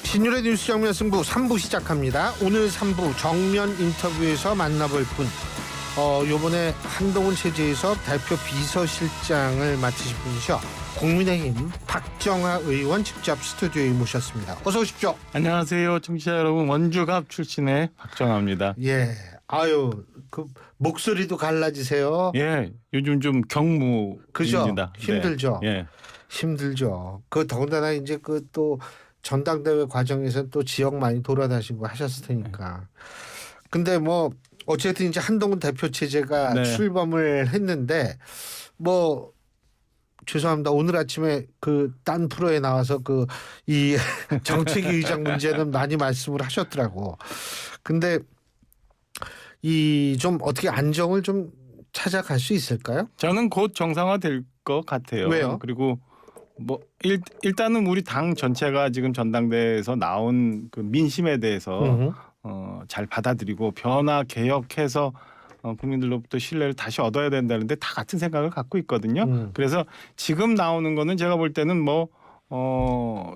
신율의 뉴스 정면 승부 3부 시작합니다. 오늘 3부 정면 인터뷰에서 만나볼 분, 요번에 한동훈 체제에서 대표 비서실장을 맡으신 분이죠. 국민의힘 박정하 의원 직접 스튜디오에 모셨습니다. 어서 오십시오. 안녕하세요, 청취자 여러분. 원주갑 출신의 박정하입니다. 예, 아유, 그 목소리도 갈라지세요. 예, 요즘 좀 경무입니다. 그죠? 힘들죠. 네. 예. 힘들죠. 그 더군다나 이제 그 또 전당대회 과정에서 또 지역 많이 돌아다니고 하셨을 테니까. 근데 뭐 어쨌든 이제 한동훈 대표 체제가 네. 출범을 했는데 뭐 죄송합니다. 오늘 아침에 그 딴 프로에 나와서 그 이 정책위 의장 문제는 많이 말씀을 하셨더라고. 근데 이 좀 어떻게 안정을 좀 찾아갈 수 있을까요? 저는 곧 정상화될 것 같아요. 왜요? 그리고 뭐 일단은 우리 당 전체가 지금 전당대회에서 나온 그 민심에 대해서 잘 받아들이고 변화 개혁해서 국민들로부터 신뢰를 다시 얻어야 된다는데 다 같은 생각을 갖고 있거든요. 그래서 지금 나오는 거는 제가 볼 때는 뭐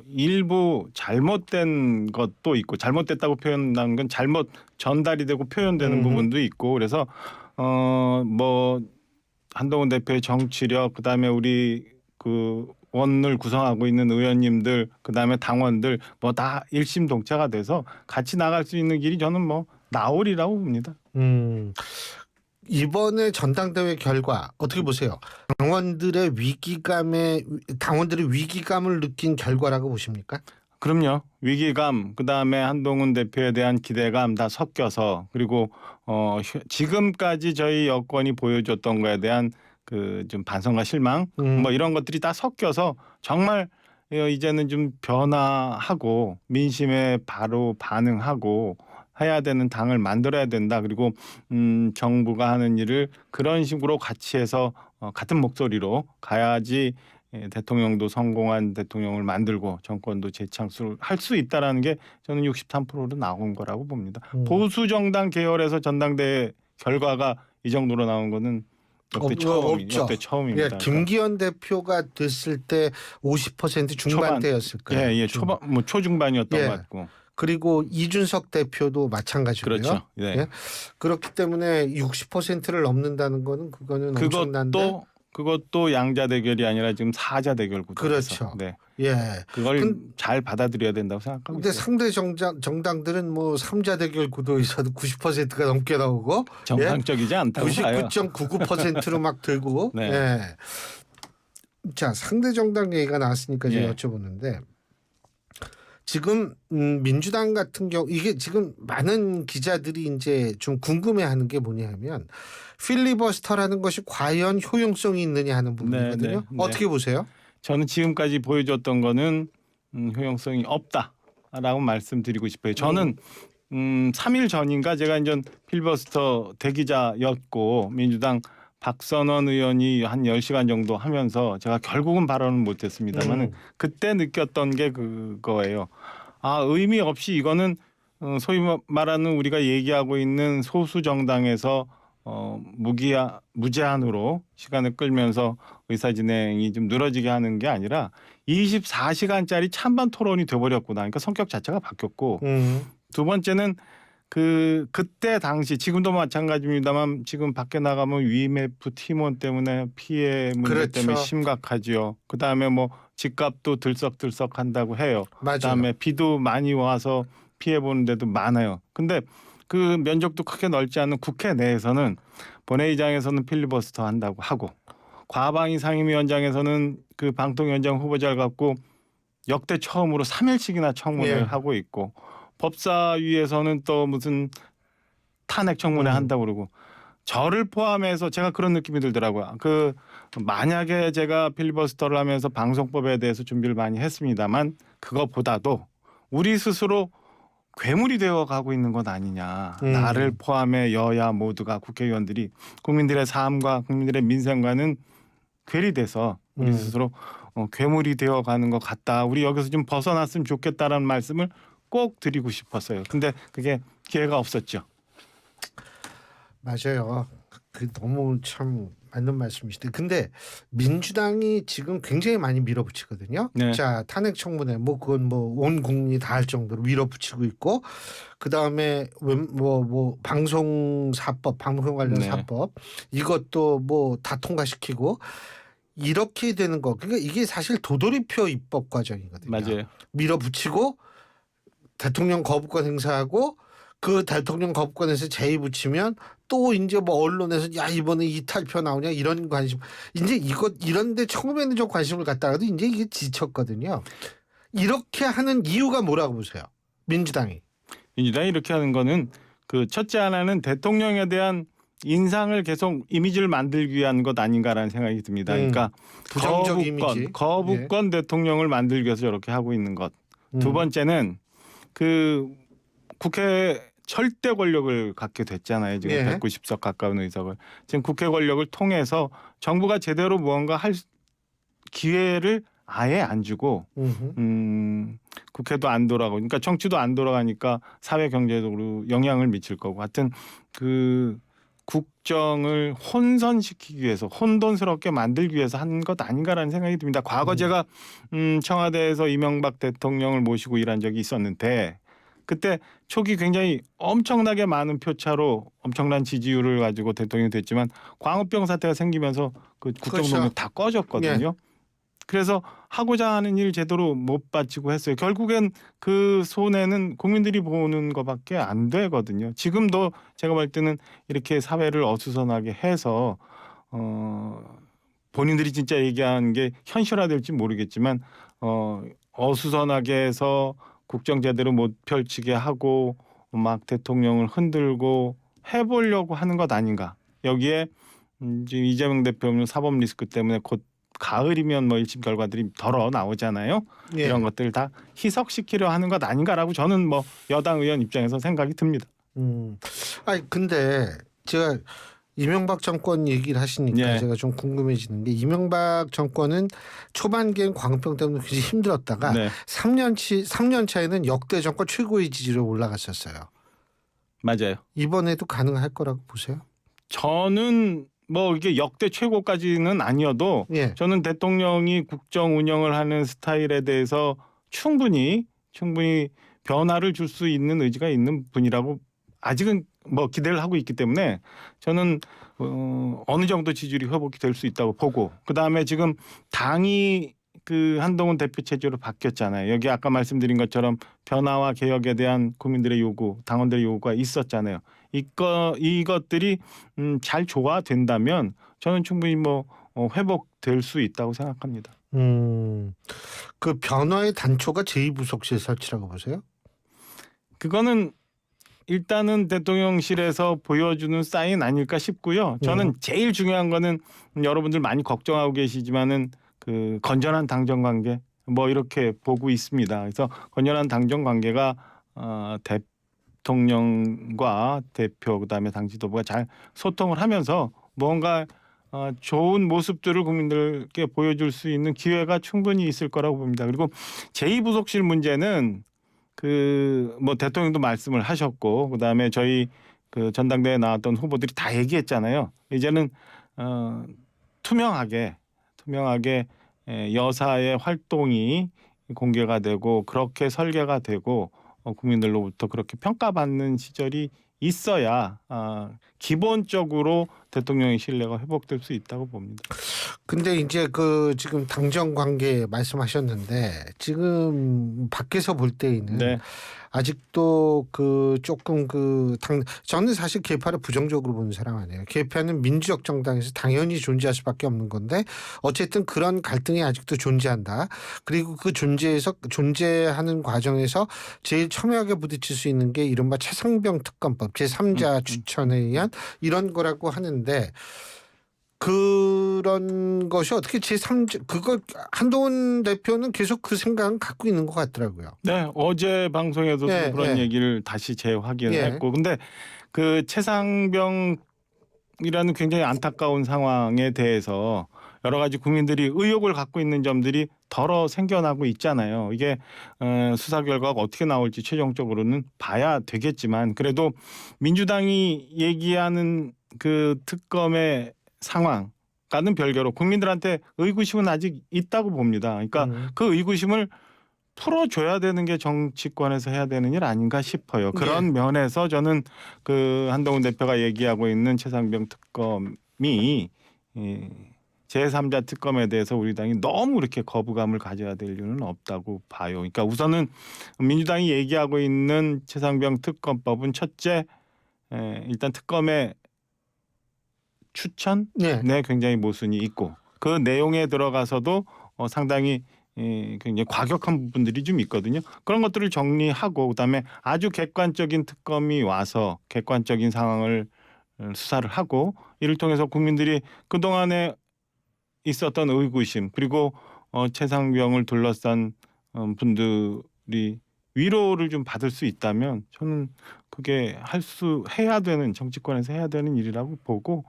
일부 잘못된 것도 있고, 잘못됐다고 표현한 건 잘못 전달이 되고 표현되는 부분도 있고, 그래서 뭐 한동훈 대표의 정치력, 그다음에 우리 그 원을 구성하고 있는 의원님들, 그다음에 당원들 뭐 다 일심동체가 돼서 같이 나갈 수 있는 길이 저는 뭐 나오리라고 봅니다. 이번에 전당대회 결과 어떻게 보세요? 당원들의 위기감을 느낀 결과라고 보십니까? 그럼요. 위기감, 그다음에 한동훈 대표에 대한 기대감 다 섞여서, 그리고 지금까지 저희 여권이 보여줬던 거에 대한 그 좀 반성과 실망 뭐 이런 것들이 다 섞여서 정말 이제는 좀 변화하고 민심에 바로 반응하고 해야 되는 당을 만들어야 된다. 그리고 정부가 하는 일을 그런 식으로 같이 해서 같은 목소리로 가야지 대통령도 성공한 대통령을 만들고 정권도 재창출을 할 수 있다라는 게 저는 63%로 나온 거라고 봅니다. 보수 정당 계열에서 전당대회 결과가 이 정도로 나온 거는 역대 처음입니다. 예, 김기현 대표가 됐을 때 50% 중반대였을 거예요. 예, 초반 뭐 초중반이었던 예. 것 같고. 그리고 이준석 대표도 마찬가지고요. 그렇죠. 네. 예? 그렇기 때문에 60%를 넘는다는 거는 그거는 엄청난데. 그것도 양자 대결이 아니라 지금 사자 대결 구도에서. 그렇죠. 네. 예. 그걸 잘 받아들여야 된다고 생각합니다. 근데 상대 정당들은 뭐 3자 대결 구도에서도 90%가 넘게 나오고 정상적이지 않다고 봐요. 99.99%로 막 들고. 네. 예. 자, 상대 정당 얘기가 나왔으니까 제가 예. 여쭤보는데 지금 민주당 같은 경우 이게 지금 많은 기자들이 이제 좀 궁금해하는 게 뭐냐면 필리버스터라는 것이 과연 효용성이 있느냐 하는 부분이거든요. 네. 어떻게 보세요? 저는 지금까지 보여줬던 거는 효용성이 없다라고 말씀드리고 싶어요. 저는 3일 전인가 제가 이제 필리버스터 대기자였고 민주당 박선원 의원이 한 10시간 정도 하면서 제가 결국은 발언은 못했습니다만 그때 느꼈던 게 그거예요. 의미 없이 이거는 소위 말하는 우리가 얘기하고 있는 소수 정당에서 무제한으로 시간을 끌면서 의사 진행이 좀 늘어지게 하는 게 아니라 24시간짜리 찬반 토론이 돼버렸구나. 그러니까 성격 자체가 바뀌었고 두 번째는 그때 당시 지금도 마찬가지입니다만 지금 밖에 나가면 위메프 팀원 때문에 피해 문제 그렇죠. 때문에 심각하지요. 그다음에 뭐 집값도 들썩들썩 한다고 해요. 맞아요. 그다음에 비도 많이 와서 피해 보는 데도 많아요. 근데 그 면적도 크게 넓지 않은 국회 내에서는 본회의장에서는 필리버스터 한다고 하고 과방위 상임위원장에서는 그 방통위원장 후보자를 갖고 역대 처음으로 3일씩이나 청문회를 예. 하고 있고 법사위에서는 또 무슨 탄핵 청문회 한다고 그러고 저를 포함해서 제가 그런 느낌이 들더라고요. 만약에 제가 필리버스터를 하면서 방송법에 대해서 준비를 많이 했습니다만 그것보다도 우리 스스로 괴물이 되어 가고 있는 것 아니냐. 나를 포함해 여야 모두가 국회의원들이 국민들의 삶과 국민들의 민생과는 괴리돼서 우리 스스로 괴물이 되어 가는 것 같다. 우리 여기서 좀 벗어났으면 좋겠다라는 말씀을 꼭 드리고 싶었어요. 근데 그게 기회가 없었죠. 맞아요. 그 너무 참 맞는 말씀이시대. 근데 민주당이 지금 굉장히 많이 밀어붙이거든요. 네. 자, 탄핵 청문회 뭐 그건 뭐 온 국민이 다 할 정도로 밀어붙이고 있고, 그 다음에 뭐 방송사법, 방송 관련 네. 사법 이것도 뭐 다 통과시키고 이렇게 되는 거. 그러니까 이게 사실 도돌이표 입법 과정이거든요. 맞아요. 밀어붙이고 대통령 거부권 행사하고 그 대통령 거부권에서 제의 붙이면 또 이제 뭐 언론에서 야 이번에 이탈표 나오냐 이런 관심, 이제 이런데 처음에는 좀 관심을 갖다가도 이제 이게 지쳤거든요. 이렇게 하는 이유가 뭐라고 보세요? 민주당이 이렇게 하는 거는 그 첫째 하나는 대통령에 대한 인상을 계속 이미지를 만들기 위한 것 아닌가라는 생각이 듭니다. 그러니까 부정적 이미지. 거부권 대통령을 만들기 위해서 저렇게 하고 있는 것. 두 번째는 그 국회 절대 권력을 갖게 됐잖아요. 지금 예. 190석 가까운 의석을. 지금 국회 권력을 통해서 정부가 제대로 무언가 할 기회를 아예 안 주고 국회도 안 돌아가고, 그러니까 정치도 안 돌아가니까 사회 경제적으로 영향을 미칠 거고, 하여튼 그 국정을 혼선시키기 위해서, 혼돈스럽게 만들기 위해서 한 것 아닌가라는 생각이 듭니다. 과거 제가 청와대에서 이명박 대통령을 모시고 일한 적이 있었는데, 그때 초기 굉장히 엄청나게 많은 표차로 엄청난 지지율을 가지고 대통령이 됐지만 광우병 사태가 생기면서 그 국정농단 다 꺼졌거든요. 그래서 하고자 하는 일 제대로 못 바치고 했어요. 결국엔 그 손해는 국민들이 보는 것밖에 안 되거든요. 지금도 제가 볼 때는 이렇게 사회를 어수선하게 해서 본인들이 진짜 얘기한 게 현실화될지 모르겠지만 어수선하게 해서 국정 제대로 못 펼치게 하고 막 대통령을 흔들고 해보려고 하는 것 아닌가. 여기에 지금 이재명 대표는 사법 리스크 때문에 곧 가을이면 뭐 1심 결과들이 덜어 나오잖아요. 예. 이런 것들 다 희석시키려 하는 것 아닌가라고 저는 뭐 여당 의원 입장에서 생각이 듭니다. 아니 근데 제가 이명박 정권 얘기를 하시니까 예. 제가 좀 궁금해지는 게, 이명박 정권은 초반기엔 광우병 때문에 굉장히 힘들었다가 네. 3년 차에는 역대 정권 최고의 지지로 올라갔었어요. 맞아요. 이번에도 가능할 거라고 보세요? 저는 뭐 이게 역대 최고까지는 아니어도 예. 저는 대통령이 국정 운영을 하는 스타일에 대해서 충분히 변화를 줄 수 있는 의지가 있는 분이라고 아직은 뭐 기대를 하고 있기 때문에 저는 어느 정도 지지율이 회복이 될 수 있다고 보고, 그다음에 지금 당이 그 한동훈 대표 체제로 바뀌었잖아요. 여기 아까 말씀드린 것처럼 변화와 개혁에 대한 국민들의 요구, 당원들의 요구가 있었잖아요. 이것들이 잘 조화된다면 저는 충분히 뭐 회복될 수 있다고 생각합니다. 그 변화의 단초가 제2부속실 설치라고 보세요? 그거는 일단은 대통령실에서 보여주는 사인 아닐까 싶고요. 저는 제일 중요한 거는 여러분들 많이 걱정하고 계시지만은 그 건전한 당정 관계 뭐 이렇게 보고 있습니다. 그래서 건전한 당정 관계가 대통령과 대표 그다음에 당 지도부가 잘 소통을 하면서 뭔가 좋은 모습들을 국민들께 보여줄 수 있는 기회가 충분히 있을 거라고 봅니다. 그리고 제2부속실 문제는 그 뭐 대통령도 말씀을 하셨고, 그다음에 저희 그 전당대회에 나왔던 후보들이 다 얘기했잖아요. 이제는 투명하게 여사의 활동이 공개가 되고 그렇게 설계가 되고 국민들로부터 그렇게 평가받는 시절이 있어야 기본적으로 대통령의 신뢰가 회복될 수 있다고 봅니다. 근데 이제 그 지금 당정 관계 말씀하셨는데, 지금 밖에서 볼 때에는 네. 아직도 그 조금 저는 사실 개파를 부정적으로 보는 사람 아니에요. 개파는 민주적 정당에서 당연히 존재할 수밖에 없는 건데 어쨌든 그런 갈등이 아직도 존재한다. 그리고 그 존재하는 과정에서 제일 첨예하게 부딪힐 수 있는 게 이른바 최상병 특검법 제3자 추천에 의한 이런 거라고 하는데, 그런 것이 어떻게 제3자 그걸 한동훈 대표는 계속 그 생각은 갖고 있는 것 같더라고요. 네, 어제 방송에서도 예, 그런 예. 얘기를 다시 재확인했고, 예. 근데 그 최상병이라는 굉장히 안타까운 상황에 대해서 여러 가지 국민들이 의혹을 갖고 있는 점들이 덜어 생겨나고 있잖아요. 이게 수사 결과가 어떻게 나올지 최종적으로는 봐야 되겠지만, 그래도 민주당이 얘기하는 그 특검의 상황, 가는 별개로 국민들한테 의구심은 아직 있다고 봅니다. 그러니까 그 의구심을 풀어줘야 되는 게 정치권에서 해야 되는 일 아닌가 싶어요. 그런 면에서 저는 그 한동훈 대표가 얘기하고 있는 최상병 특검이 제3자 특검에 대해서 우리 당이 너무 이렇게 거부감을 가져야 될 이유는 없다고 봐요. 그러니까 우선은 민주당이 얘기하고 있는 최상병 특검법은 첫째 일단 특검의 추천에 굉장히 모순이 있고 그 내용에 들어가서도 상당히 굉장히 과격한 부분들이 좀 있거든요. 그런 것들을 정리하고 그다음에 아주 객관적인 특검이 와서 객관적인 상황을 수사를 하고 이를 통해서 국민들이 그동안에 있었던 의구심 그리고 최상병을 둘러싼 분들이 위로를 좀 받을 수 있다면 저는 그게 해야 되는 정치권에서 해야 되는 일이라고 보고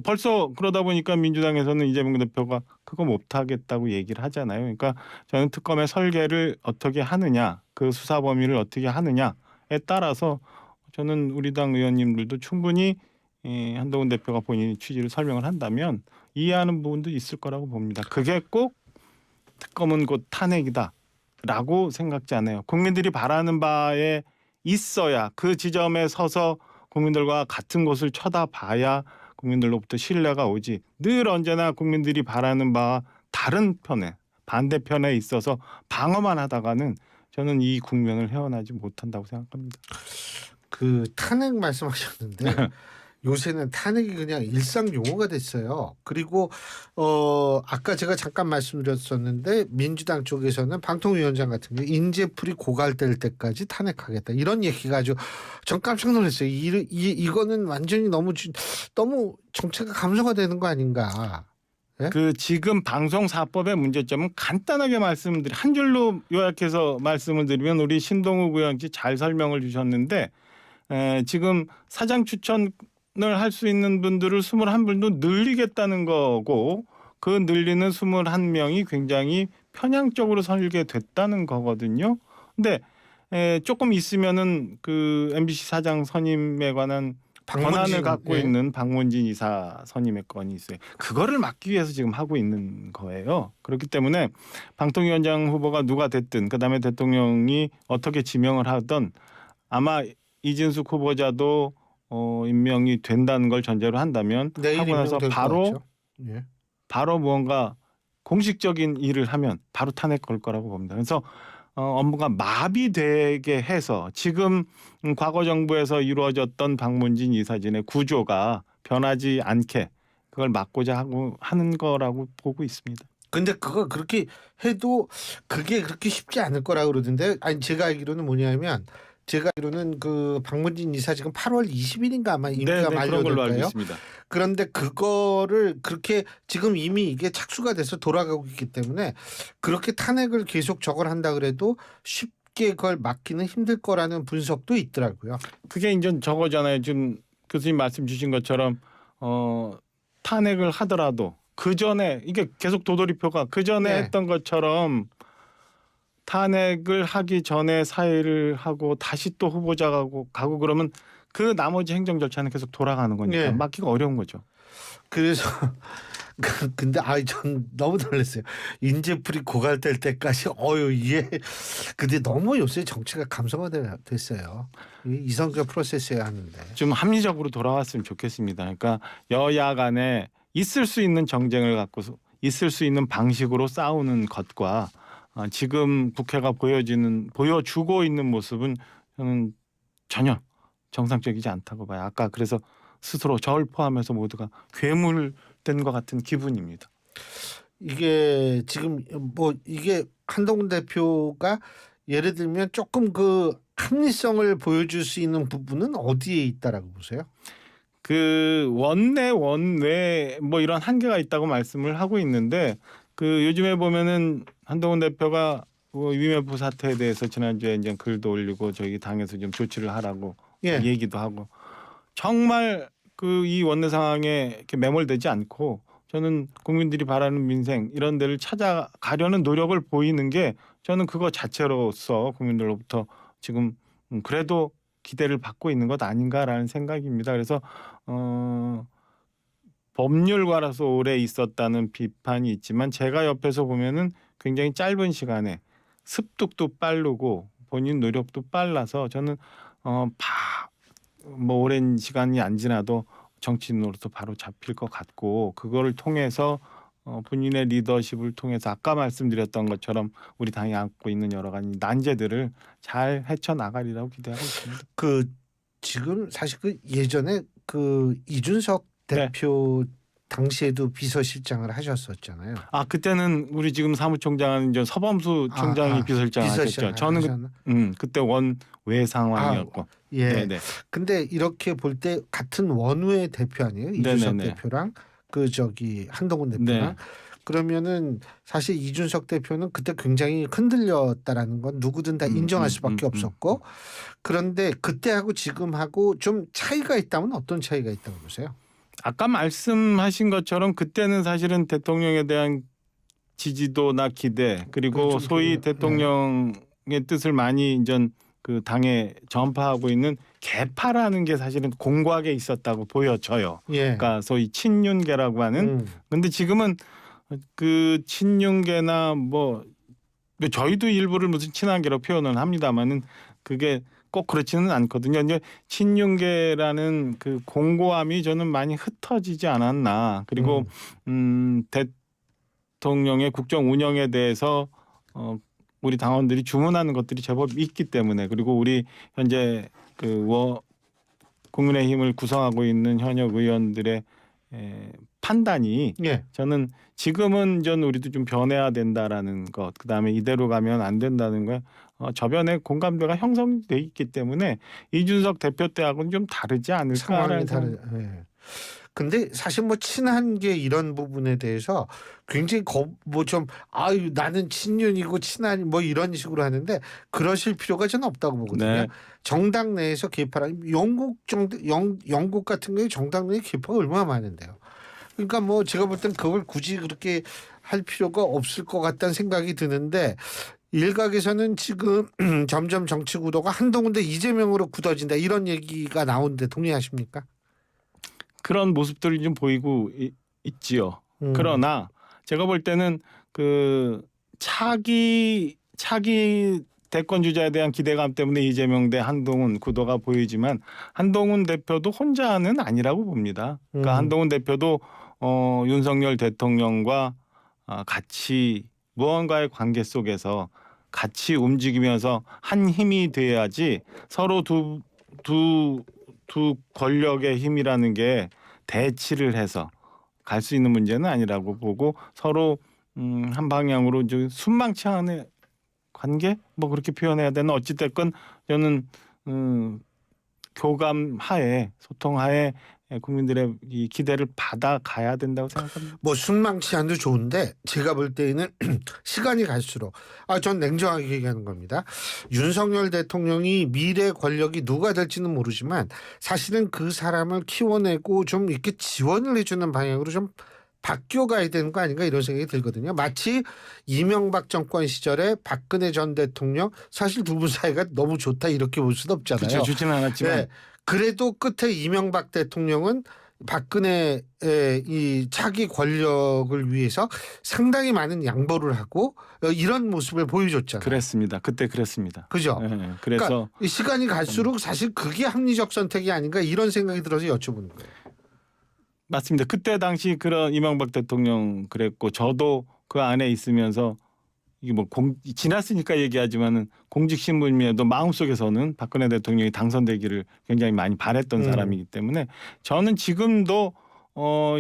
벌써 그러다 보니까 민주당에서는 이재명 대표가 그거 못하겠다고 얘기를 하잖아요. 그러니까 저는 특검의 설계를 어떻게 하느냐 그 수사 범위를 어떻게 하느냐에 따라서 저는 우리 당 의원님들도 충분히 한동훈 대표가 본인이 취지를 설명을 한다면 이해하는 부분도 있을 거라고 봅니다. 그게 꼭 특검은 곧 탄핵이다라고 생각지 않아요. 국민들이 바라는 바에 있어야 그 지점에 서서 국민들과 같은 곳을 쳐다봐야 국민들로부터 신뢰가 오지. 늘 언제나 국민들이 바라는 바와 다른 편에 반대편에 있어서 방어만 하다가는 저는 이 국면을 헤어나지 못한다고 생각합니다. 그 탄핵 말씀하셨는데 요새는 탄핵이 그냥 일상 용어가 됐어요. 그리고 아까 제가 잠깐 말씀드렸었는데 민주당 쪽에서는 방통위원장 같은 게 인재풀이 고갈될 때까지 탄핵하겠다 이런 얘기가 아주 전 깜짝 놀랐어요. 이거는 완전히 너무 정체가 감소화되는 거 아닌가. 예? 그 지금 방송사법의 문제점은 간단하게 한 줄로 요약해서 말씀을 드리면 우리 신동욱 의원이 잘 설명을 주셨는데 지금 사장 추천을 할 수 있는 분들을 21분도 늘리겠다는 거고 그 늘리는 21명이 굉장히 편향적으로 설계됐다는 거거든요. 근데 조금 있으면은 그 MBC 사장 선임에 관한 권한을 갖고 있는 박문진 이사 선임의 건이 있어요. 그거를 막기 위해서 지금 하고 있는 거예요. 그렇기 때문에 방통위원장 후보가 누가 됐든 그다음에 대통령이 어떻게 지명을 하든 아마 이진숙 후보자도 임명이 된다는 걸 전제로 한다면 하고 나서 바로 무언가 공식적인 일을 하면 바로 탄핵 걸 거라고 봅니다. 그래서 업무가 마비되게 해서 지금 과거 정부에서 이루어졌던 박문진 이사진의 구조가 변하지 않게 그걸 막고자 하는 거라고 보고 있습니다. 근데 그거 그렇게 해도 그게 그렇게 쉽지 않을 거라고 그러던데 아니 제가 알기로는 그 박문진 이사 지금 8월 20일인가 아마 임기가 만료될 거예요. 그런데 그거를 그렇게 지금 이미 이게 착수가 돼서 돌아가고 있기 때문에 그렇게 탄핵을 계속 저걸 한다 그래도 쉽게 그걸 막기는 힘들 거라는 분석도 있더라고요. 그게 이제 저거잖아요. 지금 교수님 말씀 주신 것처럼 탄핵을 하더라도 그 전에 이게 계속 도돌이표가 그 전에 했던 것처럼 탄핵을 하기 전에 사의를 하고 다시 또 후보자 가고 그러면 그 나머지 행정 절차는 계속 돌아가는 거니까 막기가 어려운 거죠. 그래서 근데 전 너무 놀랐어요. 인재풀이 고갈될 때까지 이게 근데 너무 요새 정치가 감성화됐어요. 이성적 프로세스여야 하는데 좀 합리적으로 돌아왔으면 좋겠습니다. 그러니까 여야 간에 있을 수 있는 정쟁을 갖고 있을 수 있는 방식으로 싸우는 것과 지금 국회가 보여주고 있는 모습은 저는 전혀 정상적이지 않다고 봐요. 아까 그래서 스스로 저를 포함해서 모두가 괴물된 것 같은 기분입니다. 이게 지금 이게 한동훈 대표가 예를 들면 조금 그 합리성을 보여줄 수 있는 부분은 어디에 있다라고 보세요? 그 원내 이런 한계가 있다고 말씀을 하고 있는데 그 요즘에 보면은 한동훈 대표가 위메프 사태에 대해서 지난주에 이제 글도 올리고 저희 당에서 좀 조치를 하라고 얘기도 하고 정말 그 이 원내 상황에 이렇게 매몰되지 않고 저는 국민들이 바라는 민생 이런 데를 찾아가려는 노력을 보이는 게 저는 그거 자체로서 국민들로부터 지금 그래도 기대를 받고 있는 것 아닌가라는 생각입니다. 그래서 법률가라서 오래 있었다는 비판이 있지만 제가 옆에서 보면은 굉장히 짧은 시간에 습득도 빠르고 본인 노력도 빨라서 저는 뭐 오랜 시간이 안 지나도 정치인으로서 바로 잡힐 것 같고 그거를 통해서 본인의 리더십을 통해서 아까 말씀드렸던 것처럼 우리 당이 안고 있는 여러 가지 난제들을 잘 헤쳐나가리라고 기대하고 있습니다. 그 지금 사실 그 예전에 그 이준석 네. 대표 당시에도 비서실장을 하셨었잖아요. 아 그때는 우리 지금 사무총장은 이제 서범수 총장이 비서실장 하셨죠. 저는 그때 원외 상황이었고. 예. 네네. 근데 이렇게 볼 때 같은 원외 대표 아니에요? 이준석 네네네. 대표랑 그 저기 한동훈 대표랑. 네. 그러면은 사실 이준석 대표는 그때 굉장히 흔들렸다라는 건 누구든 다 인정할 수밖에 없었고 그런데 그때하고 지금하고 좀 차이가 있다면 어떤 차이가 있다고 보세요? 아까 말씀하신 것처럼 그때는 사실은 대통령에 대한 지지도나 기대 그리고 그렇죠. 소위 대통령의 뜻을 많이 이제 그 당에 전파하고 있는 개파라는 게 사실은 공고하게 있었다고 보여져요. 예. 그러니까 소위 친윤계라고 하는. 근데 지금은 그 친윤계나 뭐 저희도 일부를 무슨 친한계로 표현을 합니다만은 그게 꼭 그렇지는 않거든요. 이제 친윤계라는 그 공고함이 저는 많이 흩어지지 않았나. 그리고 대통령의 국정 운영에 대해서 우리 당원들이 주문하는 것들이 제법 있기 때문에 그리고 우리 현재 그 국민의힘을 구성하고 있는 현역 의원들의 판단이 예. 저는 지금은 우리도 좀 변해야 된다라는 것, 그다음에 이대로 가면 안 된다는 거 저변에 공감대가 형성돼 있기 때문에 이준석 대표 때하고는 좀 다르지 상황이 않을까라는 다르. 예. 근데 사실 뭐 친한 게 이런 부분에 대해서 굉장히 뭐 좀 아유 나는 친윤이고 친한 뭐 이런 식으로 하는데 그러실 필요가 저는 없다고 보거든요. 네. 정당 내에서 개파랑 영국 같은 경우에 정당 내에 개파가 얼마나 많은데요. 그러니까 뭐 제가 볼 땐 그걸 굳이 그렇게 할 필요가 없을 것 같다는 생각이 드는데 일각에서는 지금 점점 정치 구도가 한동훈 대 이재명으로 굳어진다 이런 얘기가 나오는데 동의하십니까? 그런 모습들이 좀 보이고 있지요. 그러나 제가 볼 때는 그 차기 대권 주자에 대한 기대감 때문에 이재명 대 한동훈 구도가 보이지만 한동훈 대표도 혼자는 아니라고 봅니다. 그러니까 한동훈 대표도 윤석열 대통령과 같이 무언가의 관계 속에서 같이 움직이면서 한 힘이 돼야지 서로 두 권력의 힘이라는 게 대치를 해서 갈 수 있는 문제는 아니라고 보고 서로 한 방향으로 순망치 않은 관계 뭐 그렇게 표현해야 되나 어찌됐건 저는 교감 하에 소통 하에 국민들의 이 기대를 받아가야 된다고 생각합니다. 뭐 순망치 않도 좋은데 제가 볼 때에는 시간이 갈수록 전 냉정하게 얘기하는 겁니다. 윤석열 대통령이 미래 권력이 누가 될지는 모르지만 사실은 그 사람을 키워내고 좀 이렇게 지원을 해주는 방향으로 좀 바뀌어가야 되는 거 아닌가 이런 생각이 들거든요. 마치 이명박 정권 시절에 박근혜 전 대통령 사실 두 분 사이가 너무 좋다 이렇게 볼 수도 없잖아요. 그렇죠. 좋지는 않았지만 네. 그래도 끝에 이명박 대통령은 박근혜의 이 차기 권력을 위해서 상당히 많은 양보를 하고 이런 모습을 보여줬잖아요. 그랬습니다. 그때 그랬습니다. 그죠? 네, 그래서 그러니까 시간이 갈수록 사실 그게 합리적 선택이 아닌가 이런 생각이 들어서 여쭤보는 거예요. 맞습니다. 그때 당시 그런 이명박 대통령 그랬고 저도 그 안에 있으면서 이게 뭐 지났으니까 얘기하지만은 공직 신분임에도 마음속에서는 박근혜 대통령이 당선되기를 굉장히 많이 바랬던 사람이기 때문에 저는 지금도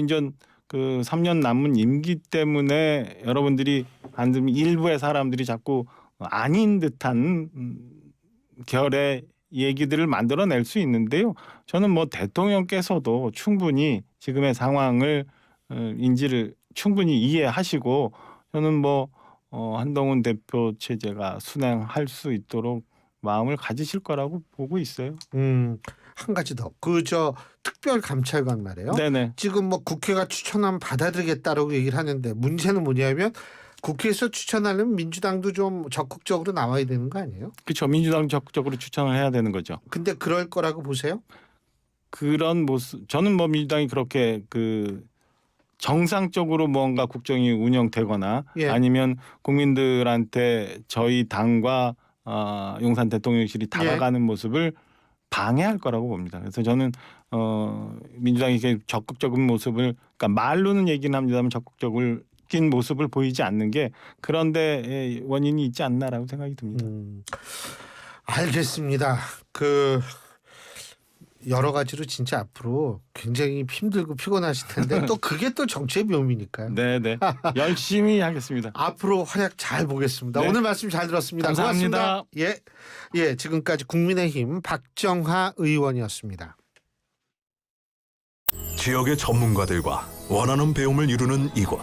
이제 그 3년 남은 임기 때문에 여러분들이 안 들면 일부의 사람들이 자꾸 아닌 듯한 결의 얘기들을 만들어낼 수 있는데요. 저는 뭐 대통령께서도 충분히 지금의 상황을 인지를 충분히 이해하시고 저는 뭐 한동훈 대표 체제가 순행할 수 있도록 마음을 가지실 거라고 보고 있어요. 한 가지 더. 특별 감찰관 말이에요. 네네. 지금 뭐 국회가 추천하면 받아들이겠다라고 얘기를 하는데 문제는 뭐냐면 국회에서 추천하려면 민주당도 좀 적극적으로 나와야 되는 거 아니에요? 그렇죠. 민주당 적극적으로 추천을 해야 되는 거죠. 근데 그럴 거라고 보세요? 그런 모습 저는 뭐 민주당이 그렇게 정상적으로 뭔가 국정이 운영되거나 예. 아니면 국민들한테 저희 당과 용산 대통령실이 다가가는 모습을 방해할 거라고 봅니다. 그래서 저는 민주당이 이렇게 적극적인 모습을, 그러니까 말로는 얘기는 합니다만 적극적인 모습을 보이지 않는 게 그런데 원인이 있지 않나라고 생각이 듭니다. 알겠습니다. 여러 가지로 진짜 앞으로 굉장히 힘들고 피곤하실 텐데 또 그게 또 정치의 묘미니까요. 네네. 열심히 하겠습니다. 앞으로 활약 잘 보겠습니다. 네. 오늘 말씀 잘 들었습니다. 감사합니다. 고맙습니다. 예, 지금까지 국민의힘 박정하 의원이었습니다. 지역의 전문가들과 원하는 배움을 이루는 이곳